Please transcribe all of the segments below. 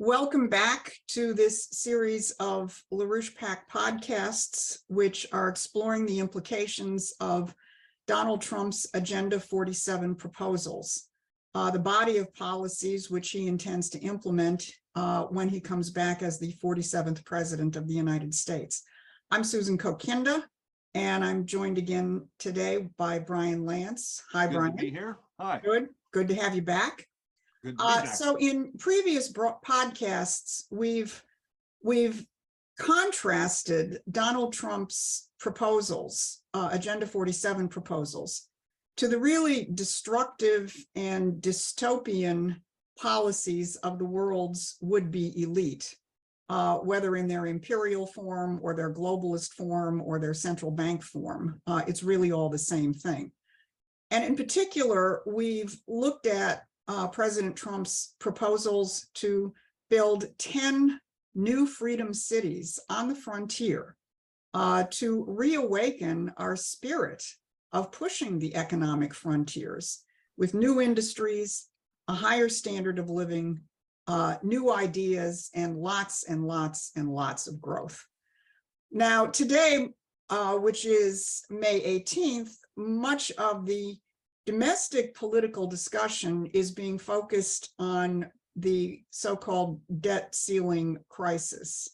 Welcome back to this series of LaRouchePAC podcasts, which are exploring the implications of Donald Trump's Agenda 47 proposals, the body of policies which he intends to implement when he comes back as the 47th President of the United States. I'm Susan Kokinda, and I'm joined again today by Brian Lantz. Hi, Brian. Good to be here. Hi. Good to have you back. Good to be back. So in previous podcasts, we've contrasted Donald Trump's proposals, Agenda 47 proposals, to the really destructive and dystopian policies of the world's would-be elite, whether in their imperial form or their globalist form or their central bank form. It's really all the same thing. And in particular, we've looked at President Trump's proposals to build 10 new freedom cities on the frontier to reawaken our spirit of pushing the economic frontiers with new industries, a higher standard of living, new ideas, and lots and lots and lots of growth. Now, today, which is May 18th, much of the domestic political discussion is being focused on the so-called debt ceiling crisis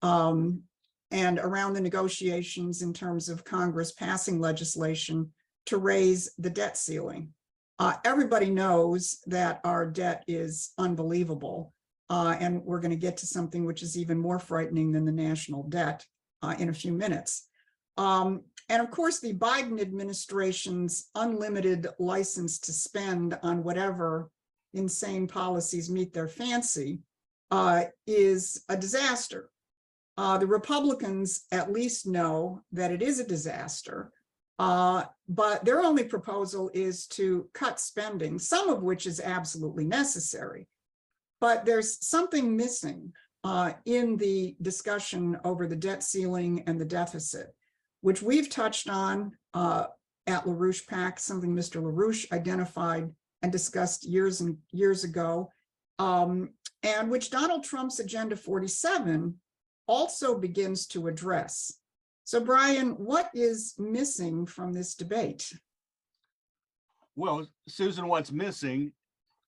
and around the negotiations in terms of Congress passing legislation to raise the debt ceiling. Everybody knows that our debt is unbelievable, and we're going to get to something which is even more frightening than the national debt in a few minutes. And of course, the Biden administration's unlimited license to spend on whatever insane policies meet their fancy is a disaster. The Republicans at least know that it is a disaster, but their only proposal is to cut spending, some of which is absolutely necessary. But there's something missing in the discussion over the debt ceiling and the deficit, which we've touched on at LaRouchePAC, something Mr. LaRouche identified and discussed years and years ago, and which Donald Trump's Agenda 47 also begins to address. So, Brian, what is missing from this debate? Well, Susan, what's missing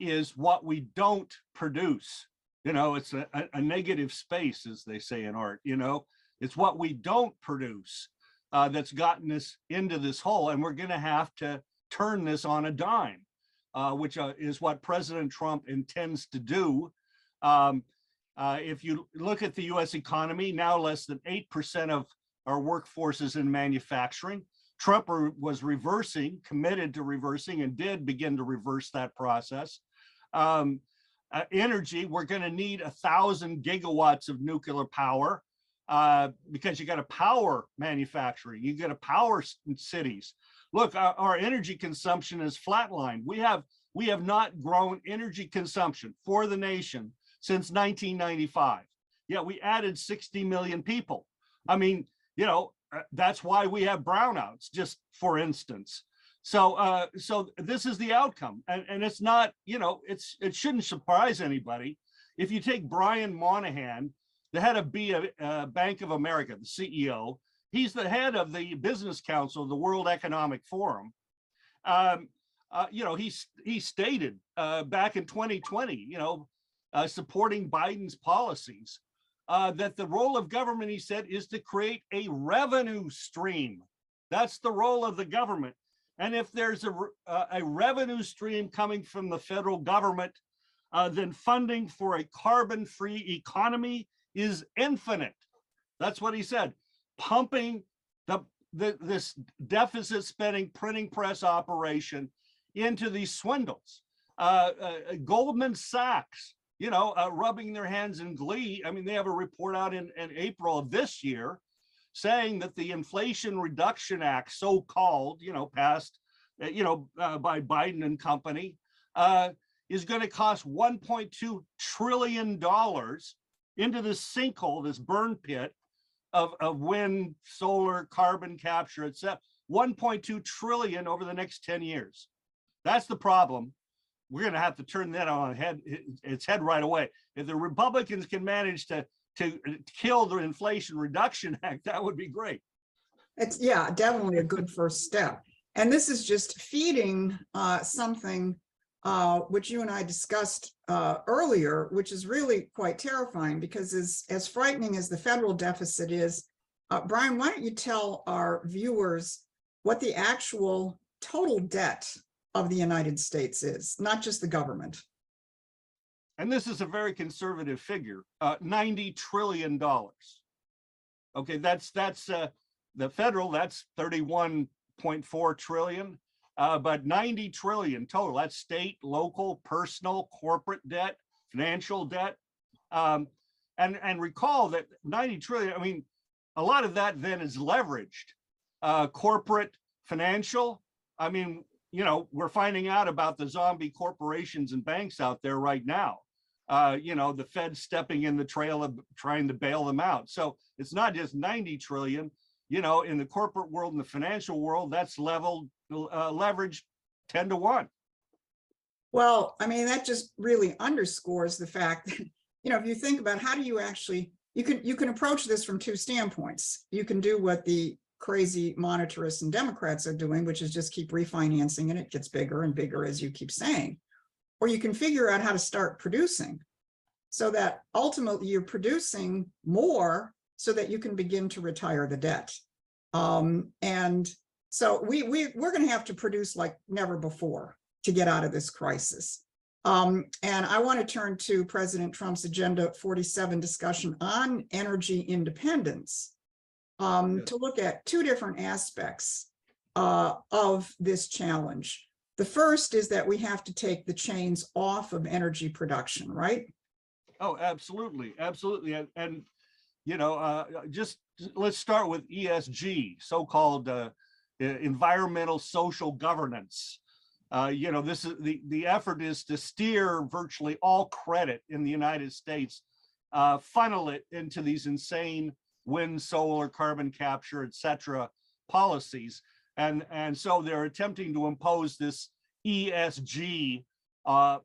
is what we don't produce. You know, it's a negative space, as they say in art. You know, it's what we don't produce that's gotten us into this hole, and we're going to have to turn this on a dime, which is what President Trump intends to do. If you look at the U.S. economy, now less than 8% of our workforce is in manufacturing. Trump was committed to reversing, and did begin to reverse that process. Energy, we're going to need 1,000 gigawatts of nuclear power. Because you got to power manufacturing, you got to power cities. Look, our energy consumption is flatlined. We have not grown energy consumption for the nation since 1995. Yeah, we added 60 million people. I mean, you know, that's why we have brownouts, just for instance. So, so this is the outcome, and it's not, you know, it shouldn't surprise anybody. If you take Brian Moynihan, the head of Bank of America, the CEO, he's the head of the Business Council of the World Economic Forum. You know, he stated back in 2020, you know, supporting Biden's policies, that the role of government, he said, is to create a revenue stream. That's the role of the government. And if there's a revenue stream coming from the federal government, then funding for a carbon-free economy is infinite. That's what he said. Pumping this deficit spending printing press operation into these swindles. Goldman Sachs, you know, rubbing their hands in glee. I mean, they have a report out in April of this year saying that the Inflation Reduction Act, so-called, you know, passed, you know, by Biden and company, is going to cost $1.2 trillion into this sinkhole, this burn pit of wind, solar, carbon capture, etc. 1.2 trillion over the next 10 years. That's the problem. we're going to have to turn that on its head right away. If the Republicans can manage to kill the Inflation Reduction Act, that would be great. It's, yeah, definitely a good first step. And this is just feeding something which you and I discussed earlier, which is really quite terrifying, because as frightening as the federal deficit is, Brian, why don't you tell our viewers what the actual total debt of the United States is, not just the government. And this is a very conservative figure, $90 trillion. Okay, that's the federal, that's 31.4 trillion, but 90 trillion total. That's state, local, personal, corporate debt, financial debt. And recall that 90 trillion, I mean, a lot of that then is leveraged. Corporate, financial, I mean, you know, we're finding out about the zombie corporations and banks out there right now. You know, the Fed stepping in the trail of trying to bail them out. So it's not just 90 trillion, you know, in the corporate world and the financial world, that's leveraged 10 to 1. Well, I mean, that just really underscores the fact that, you know, if you think about how do you actually, you can approach this from two standpoints. You can do what the crazy monetarists and Democrats are doing, which is just keep refinancing and it gets bigger and bigger, as you keep saying. Or you can figure out how to start producing so that ultimately you're producing more so that you can begin to retire the debt. And so we're going to have to produce like never before to get out of this crisis. And I want to turn to President Trump's Agenda 47 discussion on energy independence to look at two different aspects of this challenge. The first is that we have to take the chains off of energy production, right? Oh, absolutely. Absolutely. And you know, just let's start with ESG, so-called environmental social governance. You know, this is the effort is to steer virtually all credit in the United States, funnel it into these insane wind, solar, carbon capture, et cetera, policies. And so they're attempting to impose this ESG on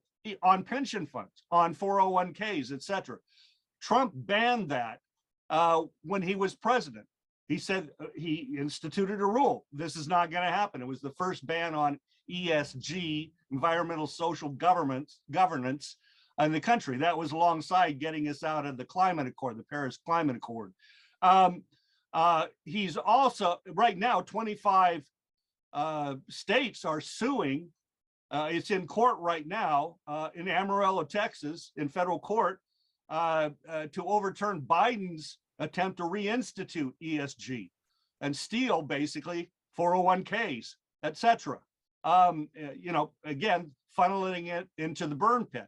pension funds, on 401ks, et cetera. Trump banned that when he was president. He said he instituted a rule. This is not going to happen. It was the first ban on ESG, environmental social governance in the country. That was alongside getting us out of the climate accord, the Paris Climate Accord. He's also, right now, 25 states are suing. It's in court right now in Amarillo, Texas, in federal court to overturn Biden's attempt to reinstitute ESG and steal basically 401ks, et cetera. You know, again, funneling it into the burn pit.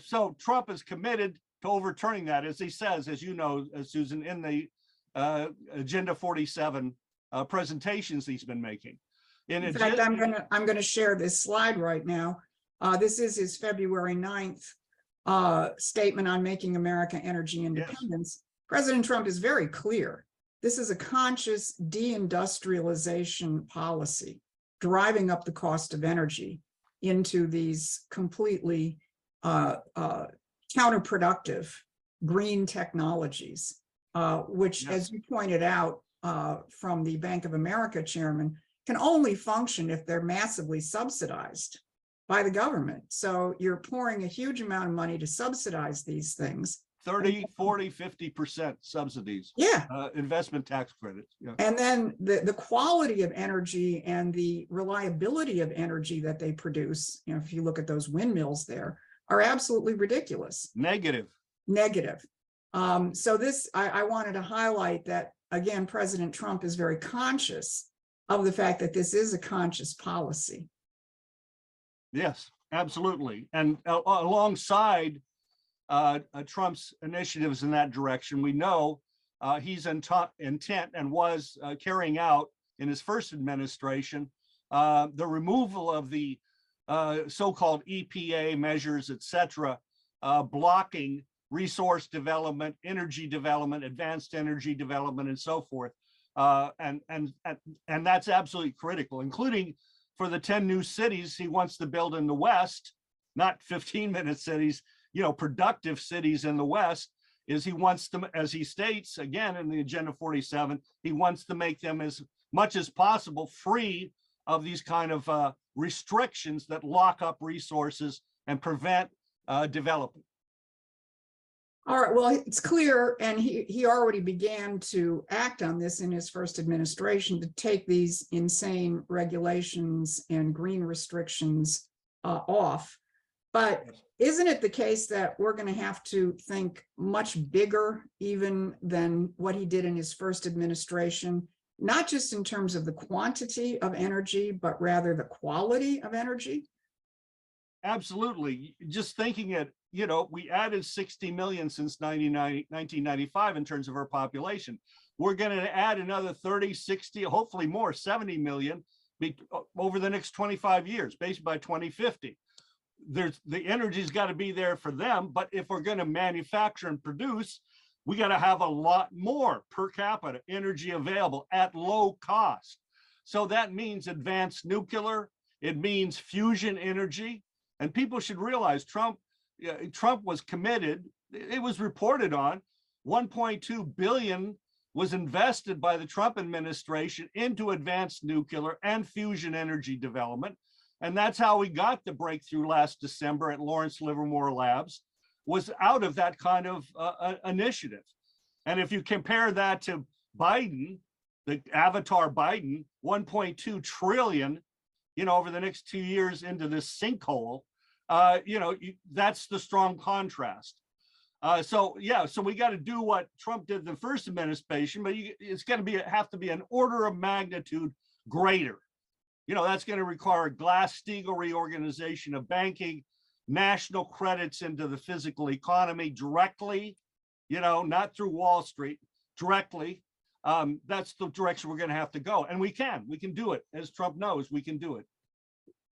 So Trump is committed to overturning that, as he says, as you know, Susan, in the Agenda 47 presentations he's been making. In fact, I'm gonna share this slide right now. This is his February 9th statement on making America energy independence. Yes. President Trump is very clear. This is a conscious deindustrialization policy, driving up the cost of energy into these completely counterproductive green technologies, which, yes, as you pointed out from the Bank of America chairman, can only function if they're massively subsidized by the government. So you're pouring a huge amount of money to subsidize these things. 30, 40, 50% subsidies. Yeah. Investment tax credits. Yeah. And then the quality of energy and the reliability of energy that they produce, you know, if you look at those windmills there, are absolutely ridiculous. Negative. So this, I wanted to highlight that, again, President Trump is very conscious of the fact that this is a conscious policy. Yes, absolutely. And alongside Trump's initiatives in that direction, we know he's intent and was carrying out in his first administration the removal of the so-called EPA measures, et cetera, blocking resource development, energy development, advanced energy development, and so forth. And that's absolutely critical, including for the 10 new cities he wants to build in the West, not 15-minute cities, productive cities in the West, is he wants to, as he states again in the Agenda 47, he wants to make them as much as possible free of these kind of restrictions that lock up resources and prevent development. All right, well, it's clear, and he already began to act on this in his first administration, to take these insane regulations and green restrictions off. But isn't it the case that we're going to have to think much bigger even than what he did in his first administration, not just in terms of the quantity of energy, but rather the quality of energy? Absolutely. Just thinking it, we added 60 million since 1995 in terms of our population. We're going to add another 30, 60, hopefully more, 70 million over the next 25 years, based by 2050. The energy's got to be there for them, but if we're going to manufacture and produce, we got to have a lot more per capita energy available at low cost. So that means advanced nuclear, it means fusion energy, and people should realize Trump was committed, it was reported on, 1.2 billion was invested by the Trump administration into advanced nuclear and fusion energy development. And that's how we got the breakthrough last December at Lawrence Livermore Labs, was out of that kind of initiative. And if you compare that to Biden, the avatar Biden, 1.2 trillion, over the next 2 years into this sinkhole, that's the strong contrast. So we got to do what Trump did the first administration, but it's going to have to be an order of magnitude greater. That's going to require a Glass-Steagall reorganization of banking, national credits into the physical economy directly, not through Wall Street, directly. That's the direction we're going to have to go. And we can do it. As Trump knows, we can do it.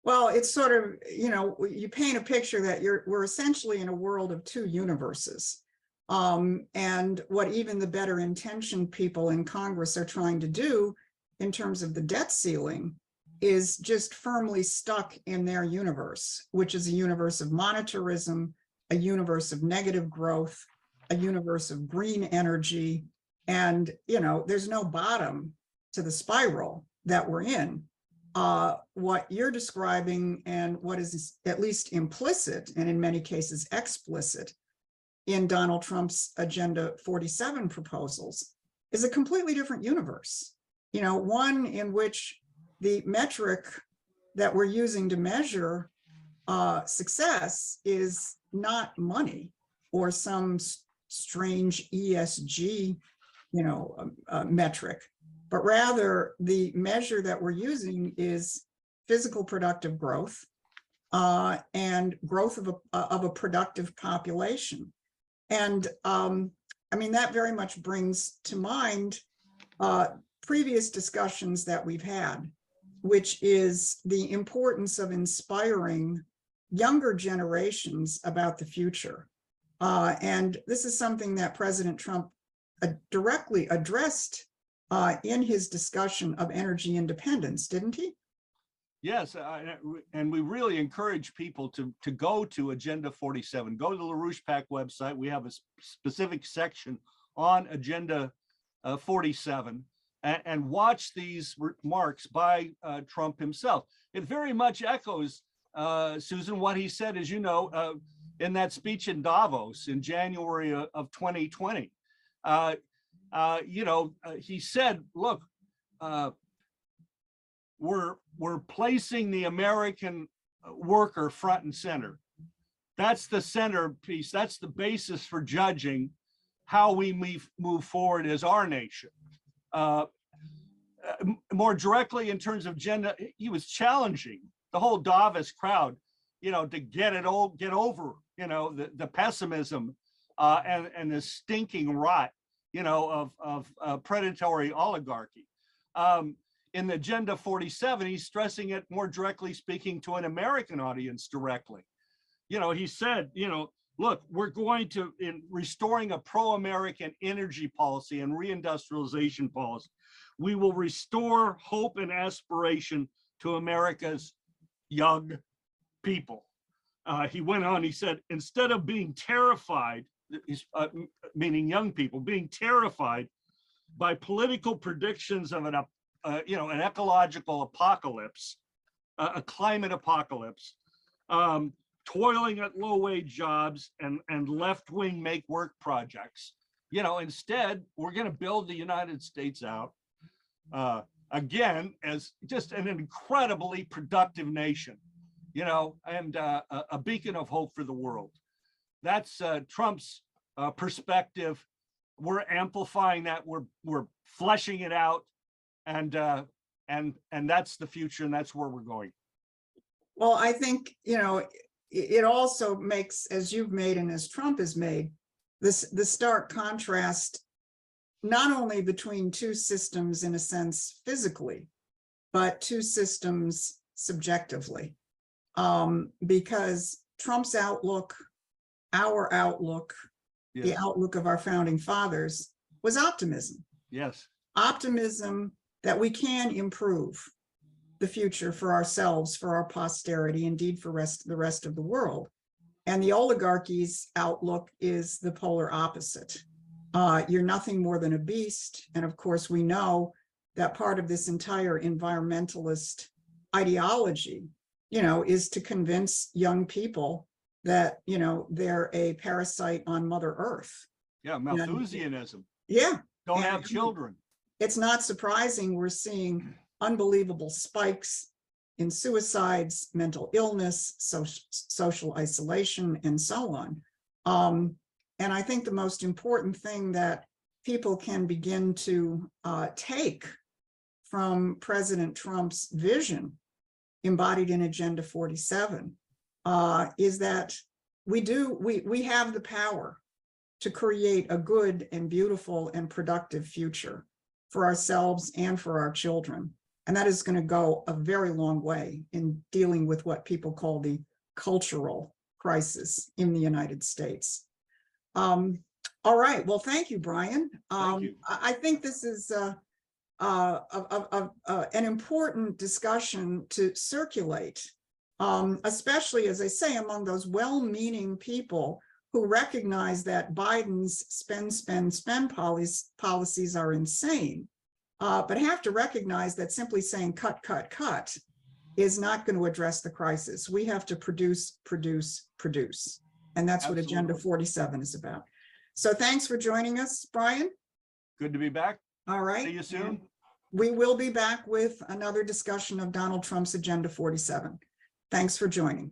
Well, it's sort of, you paint a picture that we're essentially in a world of two universes. And what even the better intentioned people in Congress are trying to do in terms of the debt ceiling is just firmly stuck in their universe, which is a universe of monetarism, a universe of negative growth, a universe of green energy. And, there's no bottom to the spiral that we're in. What you're describing and what is at least implicit, and in many cases explicit, in Donald Trump's Agenda 47 proposals is a completely different universe. One in which the metric that we're using to measure success is not money or some strange ESG, metric, but rather the measure that we're using is physical productive growth and growth of a productive population. And that very much brings to mind previous discussions that we've had, which is the importance of inspiring younger generations about the future. And this is something that President Trump directly addressed in his discussion of energy independence, didn't he? Yes, and we really encourage people to go to Agenda 47. Go to the LaRouchePAC website. We have a specific section on Agenda 47 and watch these remarks by Trump himself. It very much echoes, Susan, what he said, as you know, in that speech in Davos in January of 2020. He said, look, we're placing the American worker front and center. That's the centerpiece. That's the basis for judging how we move forward as our nation. More directly in terms of gender, he was challenging the whole Davos crowd, to get over, the pessimism and the stinking rot, of predatory oligarchy. In the Agenda 47, he's stressing it more directly, speaking to an American audience directly. He said, look, we're going to, in restoring a pro-American energy policy and reindustrialization policy, we will restore hope and aspiration to America's young people. He went on, he said, instead of being terrified, meaning young people, being terrified by political predictions of an ecological apocalypse, a climate apocalypse, toiling at low-wage jobs and left-wing make-work projects. Instead, we're going to build the United States out again as just an incredibly productive nation, and a beacon of hope for the world. That's Trump's perspective. We're amplifying that. We're fleshing it out, and that's the future, and that's where we're going. Well, I think, it also makes, as you've made and as Trump has made, the stark contrast, not only between two systems in a sense physically, but two systems subjectively. Because Trump's outlook, our outlook, yes, the outlook of our founding fathers was optimism. Yes. Optimism that we can improve the future for ourselves, for our posterity, indeed for the rest of the world. And the oligarchy's outlook is the polar opposite. You're nothing more than a beast. And of course, we know that part of this entire environmentalist ideology, is to convince young people that, they're a parasite on Mother Earth. Yeah, Malthusianism. Yeah. Don't have children. It's not surprising we're seeing unbelievable spikes in suicides, mental illness, social isolation, and so on. And I think the most important thing that people can begin to take from President Trump's vision embodied in Agenda 47 is that we have the power to create a good and beautiful and productive future for ourselves and for our children. And that is going to go a very long way in dealing with what people call the cultural crisis in the United States. All right. Well, thank you, Brian. Thank you. I think this is an important discussion to circulate, especially, as I say, among those well-meaning people who recognize that Biden's spend policies are insane, but have to recognize that simply saying cut, cut, cut is not going to address the crisis. We have to produce. And that's Absolutely. what Agenda 47 is about. So thanks for joining us, Brian. Good to be back. All right. See you soon. And we will be back with another discussion of Donald Trump's Agenda 47. Thanks for joining.